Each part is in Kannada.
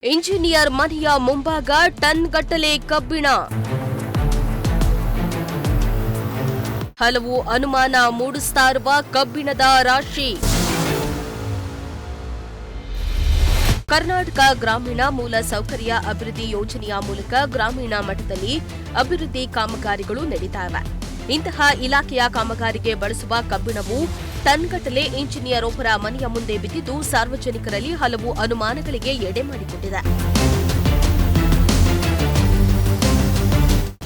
ಇಂಜಿನಿಯರ್ ಮನೆಯ ಮುಂಭಾಗ ಟನ್ಗಟ್ಟಲೆ ಕಬ್ಬಿಣ. ಹಲವು ಅನುಮಾನ ಮೂಡಿಸ್ತಾ ಇರುವ ಕಬ್ಬಿಣದ ರಾಶಿ. ಕರ್ನಾಟಕ ಗ್ರಾಮೀಣ ಮೂಲ ಸೌಕರ್ಯ ಅಭಿವೃದ್ಧಿ ಯೋಜನೆಯ ಮೂಲಕ ಗ್ರಾಮೀಣ ಮಟ್ಟದಲ್ಲಿ ಅಭಿವೃದ್ಧಿ ಕಾಮಗಾರಿಗಳು ನಡೀತಾ ಇವೆ. ಇಂತಹ ಇಲಾಖೆಯ ಕಾಮಗಾರಿಗೆ ಬಳಸುವ ಕಬ್ಬಿಣವು ಟನ್ಗಟ್ಟಲೆ ಇಂಜಿನಿಯರ್ ಒಬ್ಬರ ಮನೆಯ ಮುಂದೆ ಬಿದ್ದಿದ್ದು ಸಾರ್ವಜನಿಕರಲ್ಲಿ ಹಲವು ಅನುಮಾನಗಳಿಗೆ ಎಡೆ ಮಾಡಿಕೊಟ್ಟಿದೆ.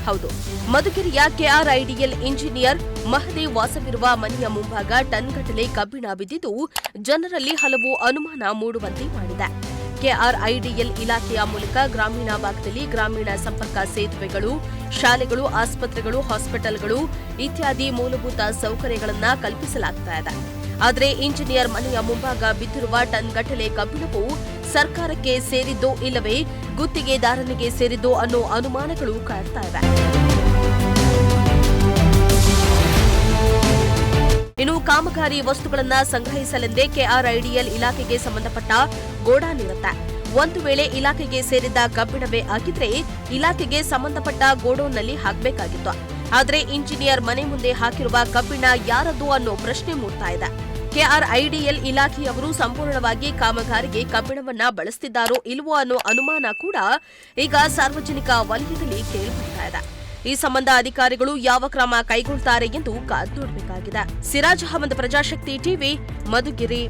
ಹೌದು, ಮಧುಗಿರಿಯ ಕೆಆರ್ಐಡಿಎಲ್ ಇಂಜಿನಿಯರ್ ಮಹದೇವ್ ವಾಸವಿರುವ ಮನೆಯ ಮುಂಭಾಗ ಟನ್ಗಟ್ಟಲೆ ಕಬ್ಬಿಣ ಬಿದ್ದಿದ್ದು ಜನರಲ್ಲಿ ಹಲವು ಅನುಮಾನ ಮೂಡುವಂತೆ ಮಾಡಿದೆ. ಕೆಆರ್ಐಡಿಎಲ್ ಇಲಾಖೆಯ ಮೂಲಕ ಗ್ರಾಮೀಣ ಭಾಗದಲ್ಲಿ ಗ್ರಾಮೀಣ ಸಂಪರ್ಕ ಸೇತುವೆಗಳು, ಶಾಲೆಗಳು, ಆಸ್ಪತ್ರೆಗಳು, ಹಾಸ್ಪಿಟಲ್ಗಳು ಇತ್ಯಾದಿ ಮೂಲಭೂತ ಸೌಕರ್ಯಗಳನ್ನು ಕಲ್ಪಿಸಲಾಗ್ತಾ ಇದೆ. ಆದರೆ ಇಂಜಿನಿಯರ್ ಮನೆಯ ಮುಂಭಾಗ ಬಿದ್ದಿರುವ ಟನ್ಗಟ್ಟಲೆ ಕಬ್ಬಿಣವು ಸರ್ಕಾರಕ್ಕೆ ಸೇರಿದ್ದೋ ಇಲ್ಲವೇ ಗುತ್ತಿಗೆದಾರನಿಗೆ ಸೇರಿದ್ದೋ ಅನ್ನೋ ಅನುಮಾನಗಳು ಕಾಡ್ತಾ ಇವೆ. ಇನ್ನು ಕಾಮಗಾರಿ ವಸ್ತುಗಳನ್ನು ಸಂಗ್ರಹಿಸಲೆಂದೇ ಕೆಆರ್ಐಡಿಎಲ್ ಇಲಾಖೆಗೆ ಸಂಬಂಧಪಟ್ಟ ಗೋಡಾನ್ ಇರುತ್ತೆ. ಒಂದು ವೇಳೆ ಇಲಾಖೆಗೆ ಸೇರಿದ ಕಬ್ಬಿಣವೇ ಆಗಿದ್ರೆ ಇಲಾಖೆಗೆ ಸಂಬಂಧಪಟ್ಟ ಗೋಡೌನ್ನಲ್ಲಿ ಹಾಕಬೇಕಾಗಿತ್ತು. ಆದರೆ ಇಂಜಿನಿಯರ್ ಮನೆ ಮುಂದೆ ಹಾಕಿರುವ ಕಬ್ಬಿಣ ಯಾರದ್ದು ಅನ್ನೋ ಪ್ರಶ್ನೆ ಮೂಡ್ತಾ ಇದೆ. ಕೆಆರ್ಐಡಿಎಲ್ ಇಲಾಖೆಯವರು ಸಂಪೂರ್ಣವಾಗಿ ಕಾಮಗಾರಿಗೆ ಕಬ್ಬಿಣವನ್ನ ಬಳಸುತ್ತಿದ್ದಾರೋ ಇಲ್ವೋ ಅನ್ನೋ ಅನುಮಾನ ಕೂಡ ಈಗ ಸಾರ್ವಜನಿಕ ವಲಯದಲ್ಲಿ ಕೇಳಿಬರ್ತಾ ಇದೆ. ಈ ಸಂಬಂಧ ಅಧಿಕಾರಿಗಳು ಯಾವ ಕ್ರಮ ಕೈಗೊಳ್ಳುತ್ತಾರೆ ಎಂದು ಕಾದು ನೋಡಬೇಕಾಗಿದೆ. ಸಿರಾಜ್ ಅಹಮದ್, ಪ್ರಜಾಶಕ್ತಿ ಟಿವಿ, ಮಧುಗಿರಿ.